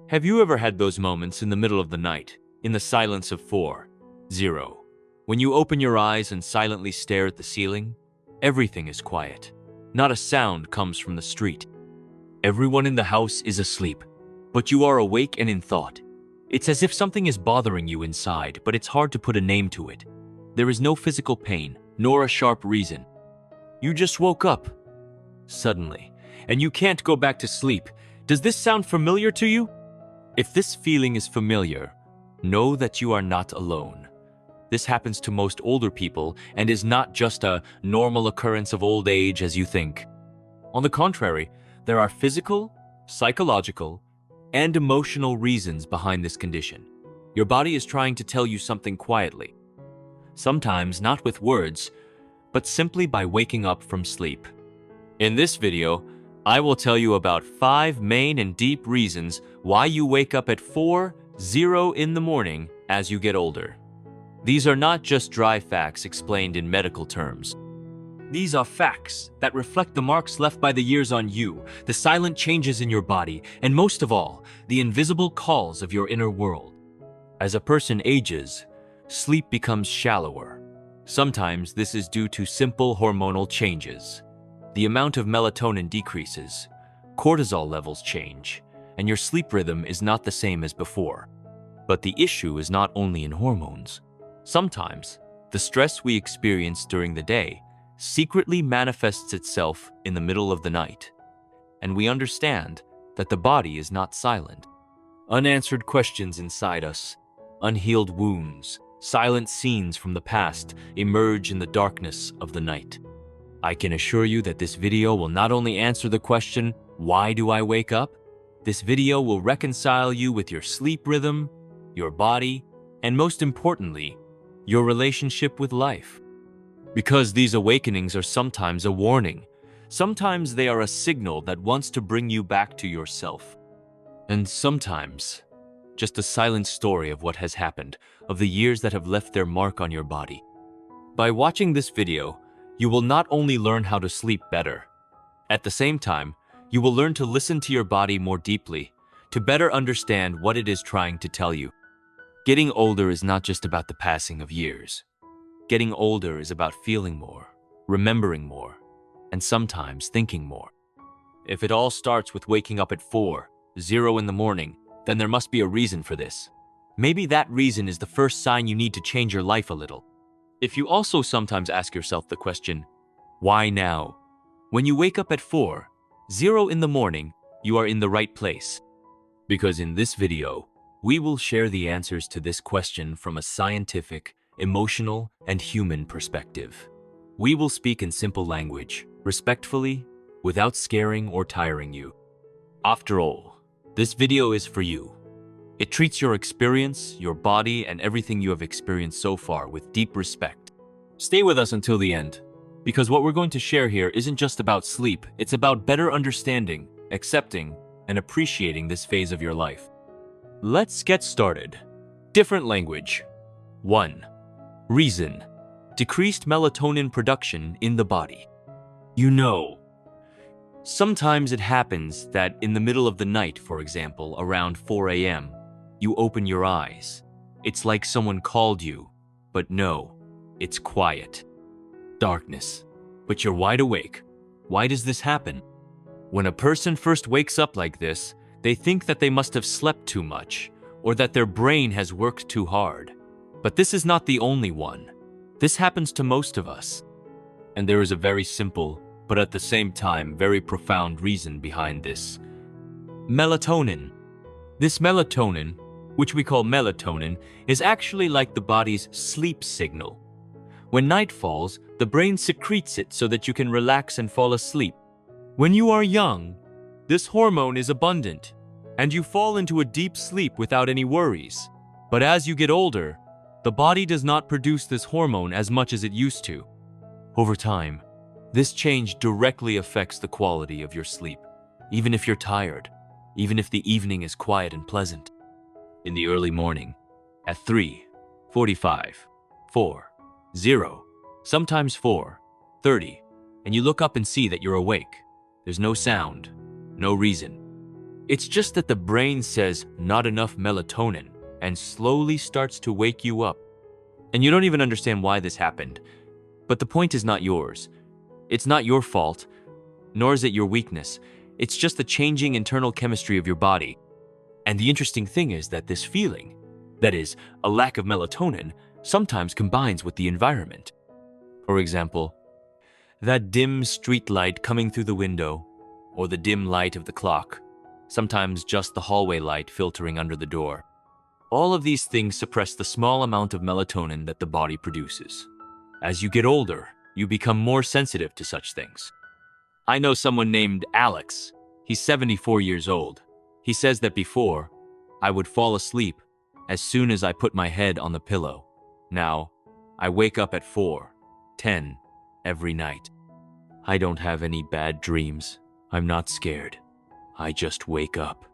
Have you ever had those moments in the middle of the night, in the silence of 4:0, when you open your eyes and silently stare at the ceiling? Everything is quiet. Not a sound comes from the street. Everyone in the house is asleep, but you are awake and in thought. It's as if something is bothering you inside, but it's hard to put a name to it. There is no physical pain, nor a sharp reason. You just woke up, suddenly, and you can't go back to sleep. Does this sound familiar to you? If this feeling is familiar, know that you are not alone. This happens to most older people and is not just a normal occurrence of old age as you think. On the contrary, there are physical, psychological, and emotional reasons behind this condition. Your body is trying to tell you something quietly. Sometimes not with words, but simply by waking up from sleep. In this video, I will tell you about 5 main and deep reasons why you wake up at 4:0 in the morning as you get older. These are not just dry facts explained in medical terms. These are facts that reflect the marks left by the years on you, the silent changes in your body, and most of all, the invisible calls of your inner world. As a person ages, sleep becomes shallower. Sometimes this is due to simple hormonal changes. The amount of melatonin decreases, cortisol levels change, and your sleep rhythm is not the same as before. But the issue is not only in hormones. Sometimes, the stress we experience during the day secretly manifests itself in the middle of the night, and we understand that the body is not silent. Unanswered questions inside us, unhealed wounds, silent scenes from the past emerge in the darkness of the night. I can assure you that this video will not only answer the question, why do I wake up? This video will reconcile you with your sleep rhythm, your body, and most importantly, your relationship with life. Because these awakenings are sometimes a warning, sometimes they are a signal that wants to bring you back to yourself. And sometimes, just a silent story of what has happened, of the years that have left their mark on your body. By watching this video, you will not only learn how to sleep better. At the same time, you will learn to listen to your body more deeply, to better understand what it is trying to tell you. Getting older is not just about the passing of years. Getting older is about feeling more, remembering more, and sometimes thinking more. If it all starts with waking up at 4:0 in the morning, then there must be a reason for this. Maybe that reason is the first sign you need to change your life a little. If you also sometimes ask yourself the question, why now? When you wake up at 4:0 in the morning, you are in the right place. Because in this video, we will share the answers to this question from a scientific, emotional, and human perspective. We will speak in simple language, respectfully, without scaring or tiring you. After all, this video is for you. It treats your experience, your body, and everything you have experienced so far with deep respect. Stay with us until the end, because what we're going to share here isn't just about sleep, it's about better understanding, accepting, and appreciating this phase of your life. Let's get started. Different language. 1. Reason: decreased melatonin production in the body. You know, sometimes it happens that in the middle of the night, for example, around 4 a.m., you open your eyes. It's like someone called you, but no, it's quiet. Darkness, but you're wide awake. Why does this happen? When a person first wakes up like this, they think that they must have slept too much, or that their brain has worked too hard. But this is not the only one. This happens to most of us. And there is a very simple, but at the same time very profound reason behind this. Melatonin. This melatonin, which we call melatonin, is actually like the body's sleep signal. When night falls, the brain secretes it so that you can relax and fall asleep. When you are young, this hormone is abundant, and you fall into a deep sleep without any worries. But as you get older, the body does not produce this hormone as much as it used to. Over time, this change directly affects the quality of your sleep, even if you're tired, even if the evening is quiet and pleasant. In the early morning, at 3:45, 4:0, sometimes 4:30, and you look up and see that you're awake. There's no sound, no reason. It's just that the brain says not enough melatonin and slowly starts to wake you up. And you don't even understand why this happened. But the point is not yours. It's not your fault, nor is it your weakness. It's just the changing internal chemistry of your body. And the interesting thing is that this feeling, that is, a lack of melatonin, sometimes combines with the environment. For example, that dim street light coming through the window, or the dim light of the clock, sometimes just the hallway light filtering under the door. All of these things suppress the small amount of melatonin that the body produces. As you get older, you become more sensitive to such things. I know someone named Alex. He's 74 years old. He says that before, I would fall asleep as soon as I put my head on the pillow. Now, I wake up at 4:10 every night. I don't have any bad dreams. I'm not scared. I just wake up.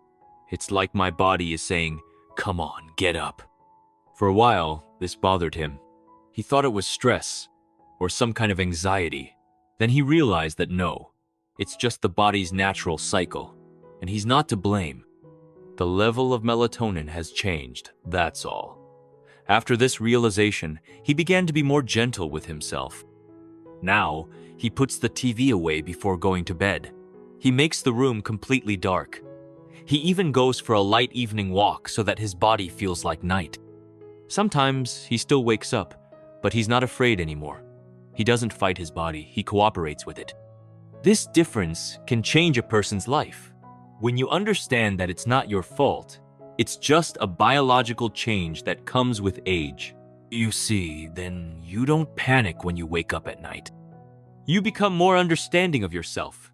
It's like my body is saying, "Come on, get up." For a while, this bothered him. He thought it was stress or some kind of anxiety. Then he realized that no, it's just the body's natural cycle, and he's not to blame. The level of melatonin has changed, that's all. After this realization, he began to be more gentle with himself. Now, he puts the TV away before going to bed. He makes the room completely dark. He even goes for a light evening walk so that his body feels like night. Sometimes he still wakes up, but he's not afraid anymore. He doesn't fight his body, he cooperates with it. This difference can change a person's life. When you understand that it's not your fault, it's just a biological change that comes with age. You see, then you don't panic when you wake up at night. You become more understanding of yourself.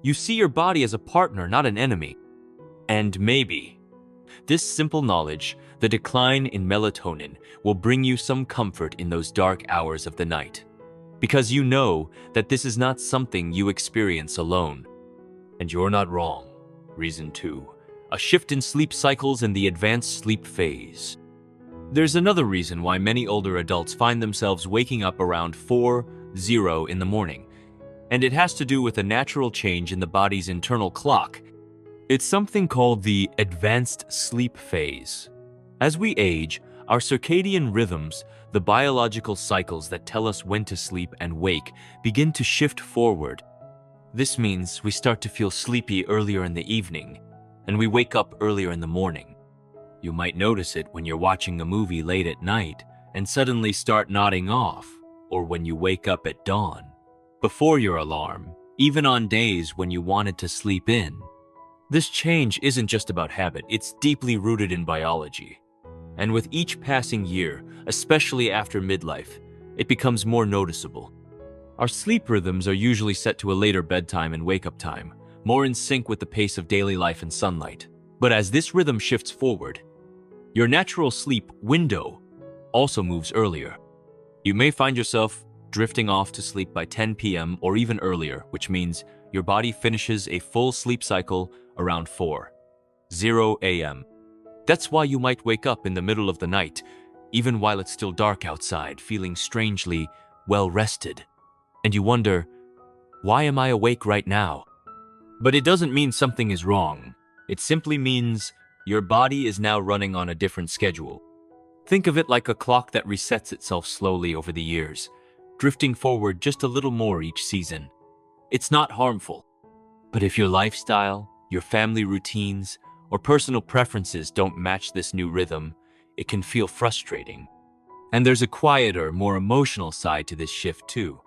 You see your body as a partner, not an enemy. And maybe this simple knowledge, the decline in melatonin, will bring you some comfort in those dark hours of the night. Because you know that this is not something you experience alone. And you're not wrong. Reason 2. A shift in sleep cycles in the advanced sleep phase. There's another reason why many older adults find themselves waking up around 4:00 in the morning. And it has to do with a natural change in the body's internal clock. It's something called the advanced sleep phase. As we age, our circadian rhythms, the biological cycles that tell us when to sleep and wake, begin to shift forward. This means we start to feel sleepy earlier in the evening, and we wake up earlier in the morning. You might notice it when you're watching a movie late at night and suddenly start nodding off, or when you wake up at dawn, before your alarm, even on days when you wanted to sleep in. This change isn't just about habit, it's deeply rooted in biology. And with each passing year, especially after midlife, it becomes more noticeable. Our sleep rhythms are usually set to a later bedtime and wake-up time, more in sync with the pace of daily life and sunlight. But as this rhythm shifts forward, your natural sleep window also moves earlier. You may find yourself drifting off to sleep by 10 p.m. or even earlier, which means your body finishes a full sleep cycle around 4:00 a.m. That's why you might wake up in the middle of the night, even while it's still dark outside, feeling strangely well-rested. And you wonder, why am I awake right now? But it doesn't mean something is wrong. It simply means your body is now running on a different schedule. Think of it like a clock that resets itself slowly over the years, drifting forward just a little more each season. It's not harmful. But if your lifestyle, your family routines, or personal preferences don't match this new rhythm, it can feel frustrating. And there's a quieter, more emotional side to this shift too.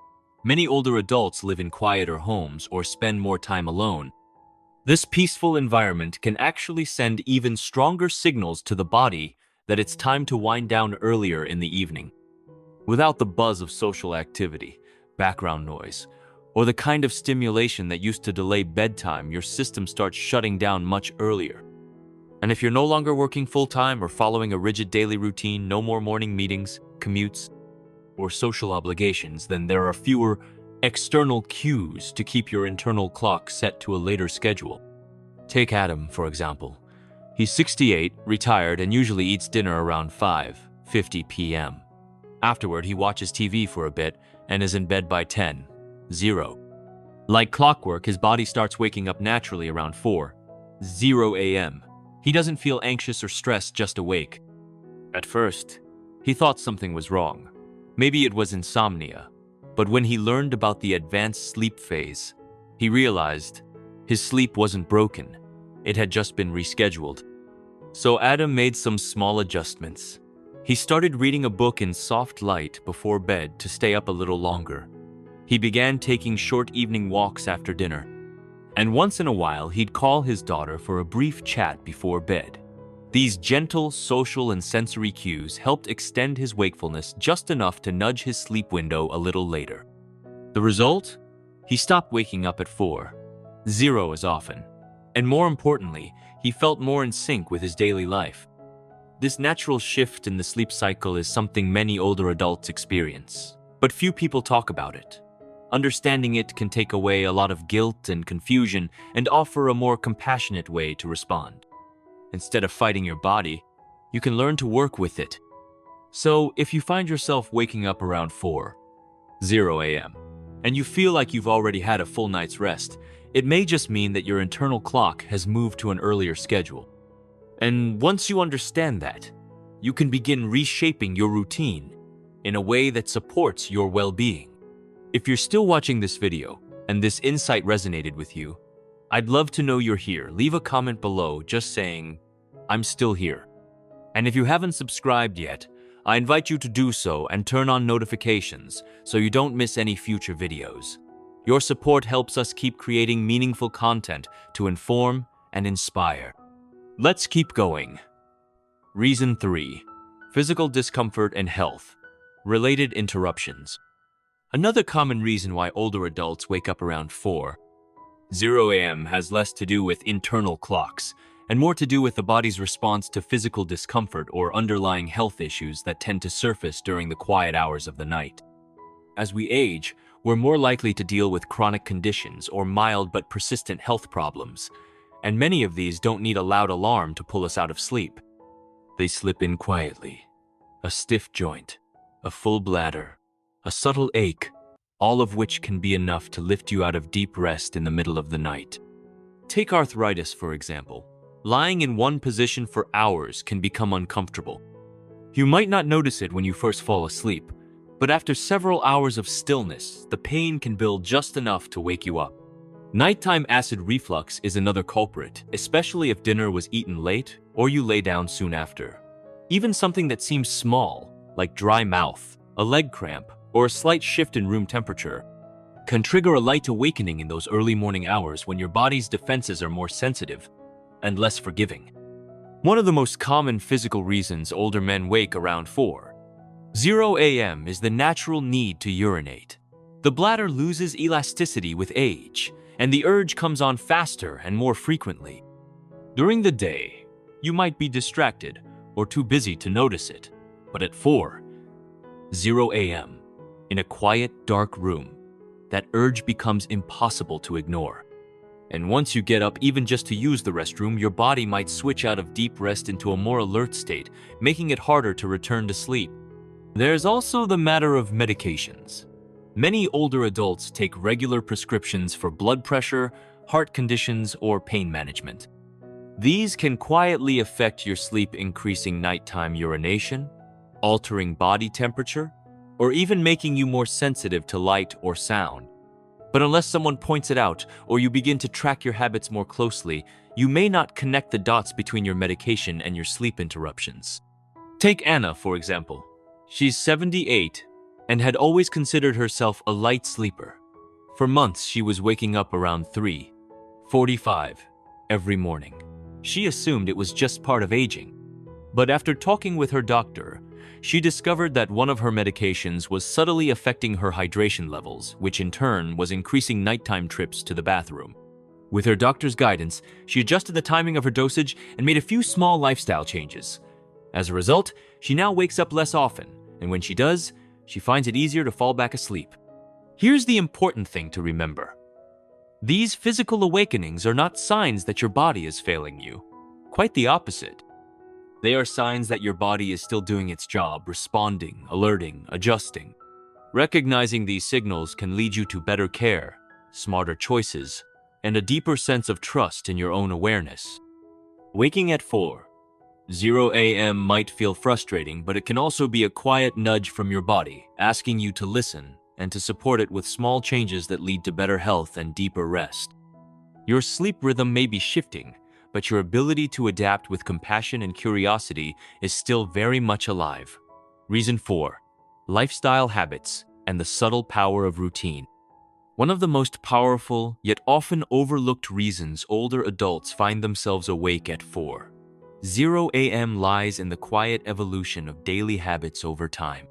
Many older adults live in quieter homes or spend more time alone. This peaceful environment can actually send even stronger signals to the body that it's time to wind down earlier in the evening. Without the buzz of social activity, background noise, or the kind of stimulation that used to delay bedtime, your system starts shutting down much earlier. And if you're no longer working full-time or following a rigid daily routine, no more morning meetings, commutes, or social obligations, then there are fewer external cues to keep your internal clock set to a later schedule. Take Adam, for example. He's 68, retired, and usually eats dinner around 5:50 p.m. Afterward, he watches TV for a bit and is in bed by 10:00. Like clockwork, his body starts waking up naturally around 4 0 a.m. He doesn't feel anxious or stressed, just awake. At first, he thought something was wrong. Maybe it was insomnia. But when he learned about the advanced sleep phase, he realized his sleep wasn't broken. It had just been rescheduled. So Adam made some small adjustments. He started reading a book in soft light before bed to stay up a little longer. He began taking short evening walks after dinner. And once in a while, he'd call his daughter for a brief chat before bed. These gentle social and sensory cues helped extend his wakefulness just enough to nudge his sleep window a little later. The result? He stopped waking up at 4:00 as often. And more importantly, he felt more in sync with his daily life. This natural shift in the sleep cycle is something many older adults experience, but few people talk about it. Understanding it can take away a lot of guilt and confusion and offer a more compassionate way to respond. Instead of fighting your body, you can learn to work with it. So, if you find yourself waking up around 4:00 a.m., and you feel like you've already had a full night's rest, it may just mean that your internal clock has moved to an earlier schedule. And once you understand that, you can begin reshaping your routine in a way that supports your well-being. If you're still watching this video and this insight resonated with you, I'd love to know you're here. Leave a comment below just saying, "I'm still here." And if you haven't subscribed yet, I invite you to do so and turn on notifications so you don't miss any future videos. Your support helps us keep creating meaningful content to inform and inspire. Let's keep going. Reason 3. Physical discomfort and health. Related interruptions. Another common reason why older adults wake up around 4:00 a.m. has less to do with internal clocks and more to do with the body's response to physical discomfort or underlying health issues that tend to surface during the quiet hours of the night. As we age, we're more likely to deal with chronic conditions or mild but persistent health problems, and many of these don't need a loud alarm to pull us out of sleep. They slip in quietly. A stiff joint, a full bladder, a subtle ache, all of which can be enough to lift you out of deep rest in the middle of the night. Take arthritis, for example. Lying in one position for hours can become uncomfortable. You might not notice it when you first fall asleep, but after several hours of stillness, the pain can build just enough to wake you up. Nighttime acid reflux is another culprit, especially if dinner was eaten late or you lay down soon after. Even something that seems small, like dry mouth, a leg cramp, or a slight shift in room temperature, can trigger a light awakening in those early morning hours when your body's defenses are more sensitive and less forgiving. One of the most common physical reasons older men wake around 4:00 a.m. is the natural need to urinate. The bladder loses elasticity with age, and the urge comes on faster and more frequently. During the day, you might be distracted or too busy to notice it, but at 4:00 a.m., in a quiet, dark room, that urge becomes impossible to ignore. And once you get up even just to use the restroom, your body might switch out of deep rest into a more alert state, making it harder to return to sleep. There's also the matter of medications. Many older adults take regular prescriptions for blood pressure, heart conditions, or pain management. These can quietly affect your sleep, increasing nighttime urination, altering body temperature, or even making you more sensitive to light or sound. But unless someone points it out or you begin to track your habits more closely, you may not connect the dots between your medication and your sleep interruptions. Take Anna, for example. She's 78 and had always considered herself a light sleeper. For months, she was waking up around 3:45 every morning. She assumed it was just part of aging. But after talking with her doctor, she discovered that one of her medications was subtly affecting her hydration levels, which in turn was increasing nighttime trips to the bathroom. With her doctor's guidance, she adjusted the timing of her dosage and made a few small lifestyle changes. As a result, she now wakes up less often, and when she does, she finds it easier to fall back asleep. Here's the important thing to remember. These physical awakenings are not signs that your body is failing you. Quite the opposite. They are signs that your body is still doing its job, responding, alerting, adjusting. Recognizing these signals can lead you to better care, smarter choices, and a deeper sense of trust in your own awareness. Waking at 4:00 a.m. might feel frustrating, but it can also be a quiet nudge from your body, asking you to listen and to support it with small changes that lead to better health and deeper rest. Your sleep rhythm may be shifting, but your ability to adapt with compassion and curiosity is still very much alive. Reason 4: lifestyle habits and the subtle power of routine. One of the most powerful, yet often overlooked reasons older adults find themselves awake at 4:00 a.m. lies in the quiet evolution of daily habits over time.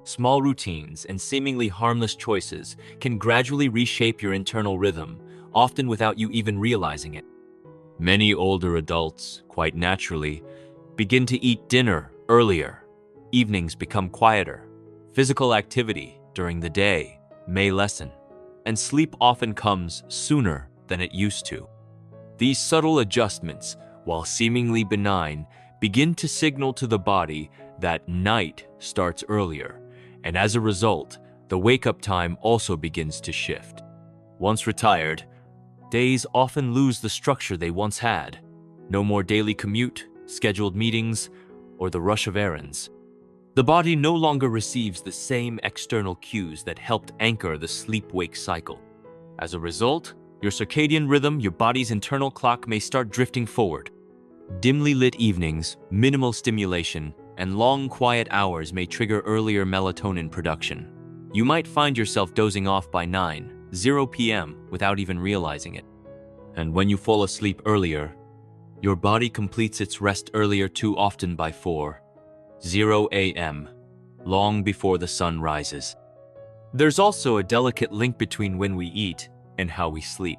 Small routines and seemingly harmless choices can gradually reshape your internal rhythm, often without you even realizing it. Many older adults, quite naturally, begin to eat dinner earlier. Evenings become quieter. Physical activity during the day may lessen, and sleep often comes sooner than it used to. These subtle adjustments, while seemingly benign, begin to signal to the body that night starts earlier, and as a result, the wake-up time also begins to shift. Once retired, days often lose the structure they once had. No more daily commute, scheduled meetings, or the rush of errands. The body no longer receives the same external cues that helped anchor the sleep-wake cycle. As a result, your circadian rhythm, your body's internal clock, may start drifting forward. Dimly lit evenings, minimal stimulation, and long quiet hours may trigger earlier melatonin production. You might find yourself dozing off by 9:00 p.m. without even realizing it. And when you fall asleep earlier, your body completes its rest earlier too often by 4:00 a.m., long before the sun rises. There's also a delicate link between when we eat and how we sleep.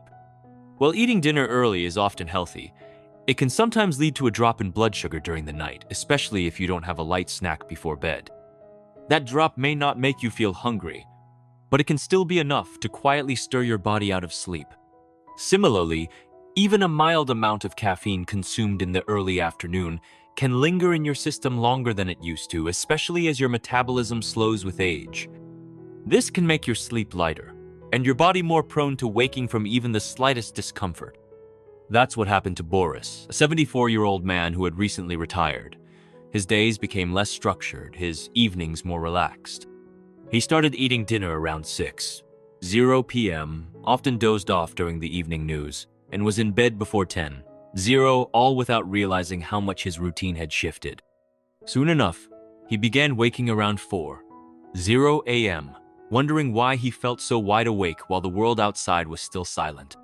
While eating dinner early is often healthy, it can sometimes lead to a drop in blood sugar during the night, especially if you don't have a light snack before bed. That drop may not make you feel hungry, but it can still be enough to quietly stir your body out of sleep. Similarly, even a mild amount of caffeine consumed in the early afternoon can linger in your system longer than it used to, especially as your metabolism slows with age. This can make your sleep lighter, and your body more prone to waking from even the slightest discomfort. That's what happened to Boris, a 74-year-old man who had recently retired. His days became less structured, his evenings more relaxed. He started eating dinner around 6:00 p.m., often dozed off during the evening news, and was in bed before 10:00, all without realizing how much his routine had shifted. Soon enough, he began waking around 4:00 a.m., wondering why he felt so wide awake while the world outside was still silent.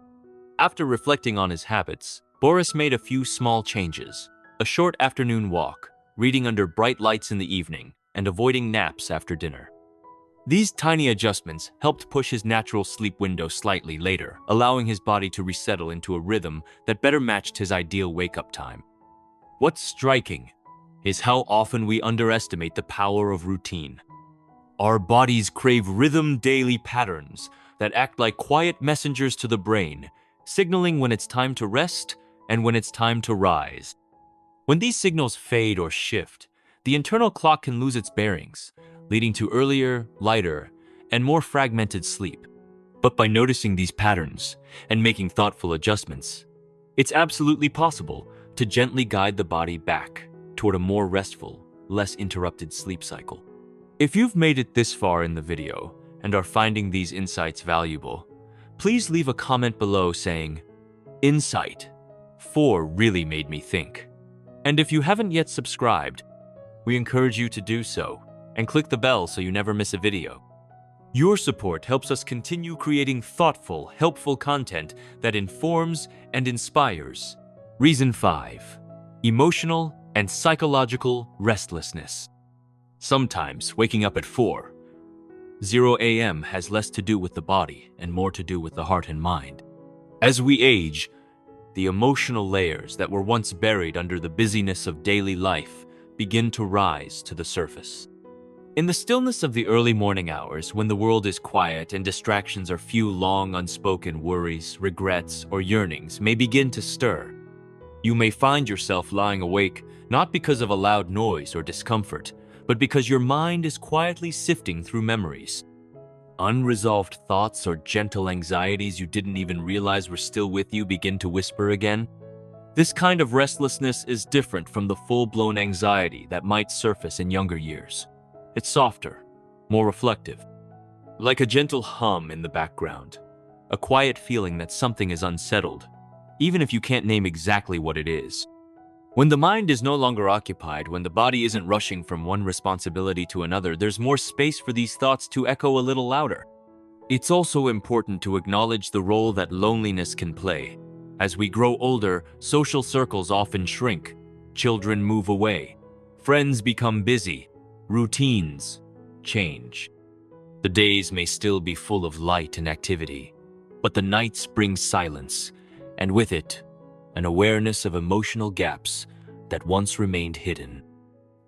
After reflecting on his habits, Boris made a few small changes: a short afternoon walk, reading under bright lights in the evening, and avoiding naps after dinner. These tiny adjustments helped push his natural sleep window slightly later, allowing his body to resettle into a rhythm that better matched his ideal wake-up time. What's striking is how often we underestimate the power of routine. Our bodies crave rhythm daily patterns that act like quiet messengers to the brain, signaling when it's time to rest and when it's time to rise. When these signals fade or shift, the internal clock can lose its bearings, leading to earlier, lighter, and more fragmented sleep. But by noticing these patterns and making thoughtful adjustments, it's absolutely possible to gently guide the body back toward a more restful, less interrupted sleep cycle. If you've made it this far in the video and are finding these insights valuable, please leave a comment below saying, "Insight 4 really made me think." And if you haven't yet subscribed, we encourage you to do so and click the bell so you never miss a video. Your support helps us continue creating thoughtful, helpful content that informs and inspires. Reason 5: emotional and psychological restlessness. Sometimes waking up at 4:00 a.m. has less to do with the body and more to do with the heart and mind. As we age, the emotional layers that were once buried under the busyness of daily life begin to rise to the surface. In the stillness of the early morning hours, when the world is quiet and distractions are few, long unspoken worries, regrets, or yearnings may begin to stir. You may find yourself lying awake not because of a loud noise or discomfort, but because your mind is quietly sifting through memories. Unresolved thoughts or gentle anxieties you didn't even realize were still with you begin to whisper again. This kind of restlessness is different from the full-blown anxiety that might surface in younger years. It's softer, more reflective, like a gentle hum in the background, a quiet feeling that something is unsettled, even if you can't name exactly what it is. When the mind is no longer occupied, when the body isn't rushing from one responsibility to another, there's more space for these thoughts to echo a little louder. It's also important to acknowledge the role that loneliness can play. As we grow older, social circles often shrink, children move away, friends become busy, routines change. The days may still be full of light and activity, but the nights bring silence, and with it, an awareness of emotional gaps that once remained hidden.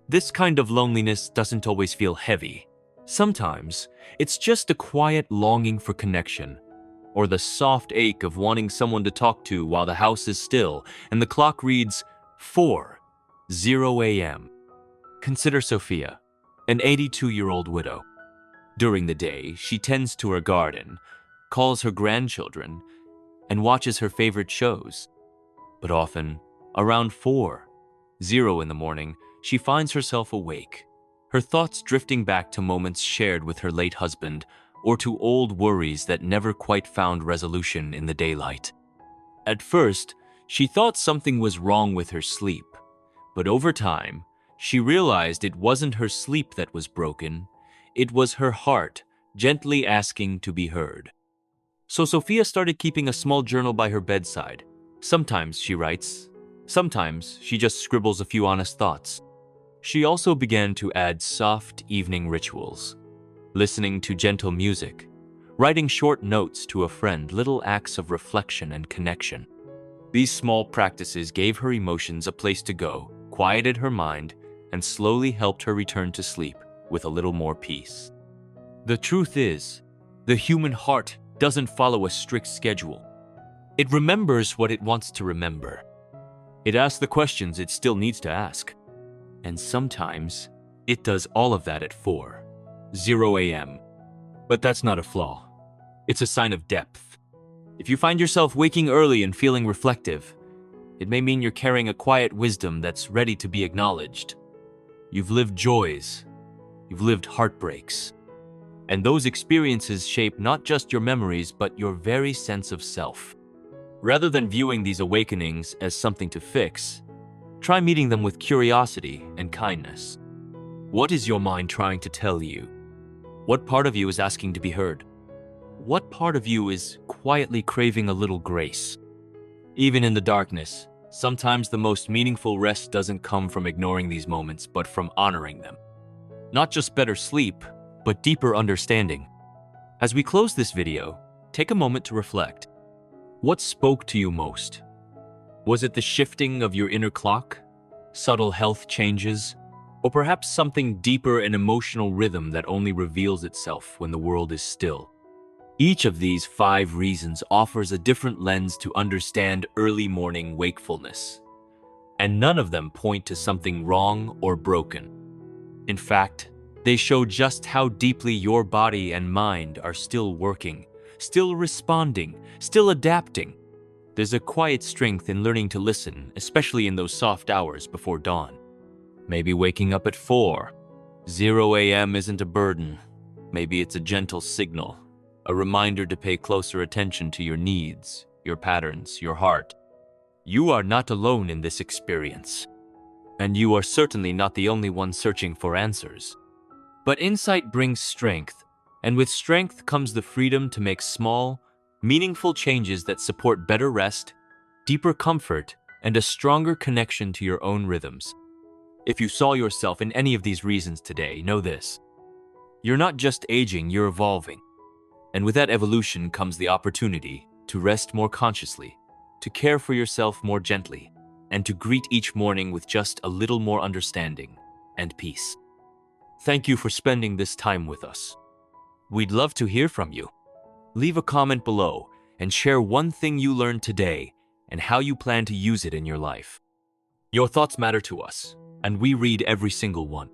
This kind of loneliness doesn't always feel heavy. Sometimes, it's just a quiet longing for connection, or the soft ache of wanting someone to talk to while the house is still and the clock reads 4:00 a.m. Consider Sophia, an 82-year-old widow. During the day, she tends to her garden, calls her grandchildren, and watches her favorite shows. But often, around 4:00 in the morning, she finds herself awake, her thoughts drifting back to moments shared with her late husband or to old worries that never quite found resolution in the daylight. At first, she thought something was wrong with her sleep, but over time, she realized it wasn't her sleep that was broken, it was her heart gently asking to be heard. So Sophia started keeping a small journal by her bedside. Sometimes she writes, sometimes she just scribbles a few honest thoughts. She also began to add soft evening rituals, listening to gentle music, writing short notes to a friend, little acts of reflection and connection. These small practices gave her emotions a place to go, quieted her mind, and slowly helped her return to sleep with a little more peace. The truth is, the human heart doesn't follow a strict schedule. It remembers what it wants to remember. It asks the questions it still needs to ask. And sometimes, it does all of that at 4:00 a.m. But that's not a flaw. It's a sign of depth. If you find yourself waking early and feeling reflective, it may mean you're carrying a quiet wisdom that's ready to be acknowledged. You've lived joys. You've lived heartbreaks. And those experiences shape not just your memories, but your very sense of self. Rather than viewing these awakenings as something to fix, try meeting them with curiosity and kindness. What is your mind trying to tell you? What part of you is asking to be heard? What part of you is quietly craving a little grace? Even in the darkness, sometimes the most meaningful rest doesn't come from ignoring these moments, but from honoring them. Not just better sleep, but deeper understanding. As we close this video, take a moment to reflect. What spoke to you most? Was it the shifting of your inner clock, subtle health changes, or perhaps something deeper, an emotional rhythm that only reveals itself when the world is still? Each of these 5 reasons offers a different lens to understand early morning wakefulness, and none of them point to something wrong or broken. In fact, they show just how deeply your body and mind are still working, still responding, still adapting. There's a quiet strength in learning to listen, especially in those soft hours before dawn. Maybe waking up at 4:00 a.m. isn't a burden. Maybe it's a gentle signal, a reminder to pay closer attention to your needs, your patterns, your heart. You are not alone in this experience, and you are certainly not the only one searching for answers. But insight brings strength, and with strength comes the freedom to make small, meaningful changes that support better rest, deeper comfort, and a stronger connection to your own rhythms. If you saw yourself in any of these reasons today, know this: you're not just aging, you're evolving. And with that evolution comes the opportunity to rest more consciously, to care for yourself more gently, and to greet each morning with just a little more understanding and peace. Thank you for spending this time with us. We'd love to hear from you. Leave a comment below and share one thing you learned today and how you plan to use it in your life. Your thoughts matter to us, and we read every single one.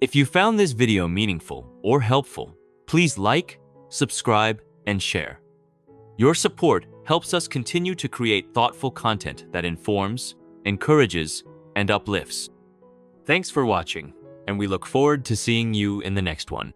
If you found this video meaningful or helpful, please like, subscribe, and share. Your support helps us continue to create thoughtful content that informs, encourages, and uplifts. Thanks for watching, and we look forward to seeing you in the next one.